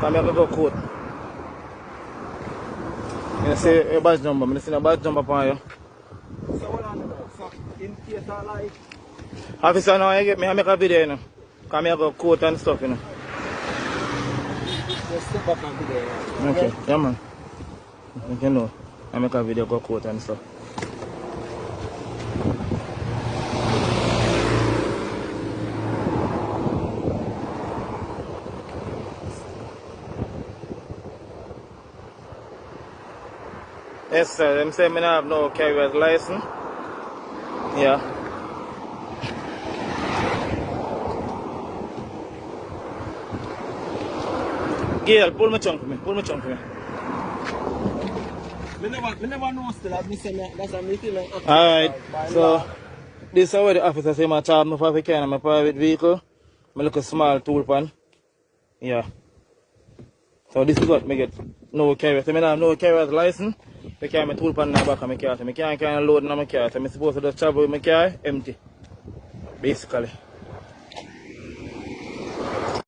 Come here, go coat. You see your badge number. I see a badge number upon you. So what on so in case I like. Officer, now you get me. I make a video, you know. Come here, go coat and stuff, you know. Just step back and video. Okay, yeah, man. You know, I make a video, go coat and stuff. Yes, sir. Them say me not have no carrier's license. Yeah. Gail, pull my trunk for me. Pull my trunk for me. Me never know still that me say that's a meeting like Alright, so this is where the officer say my charge me for the car in my private vehicle. I look a small tool pan. Yeah. So this is what me get no carrier. So I have no carrier's license. I carry my tool pan in the back of my car. So I can't load in my car. So I'm supposed to just travel with my car empty. Basically.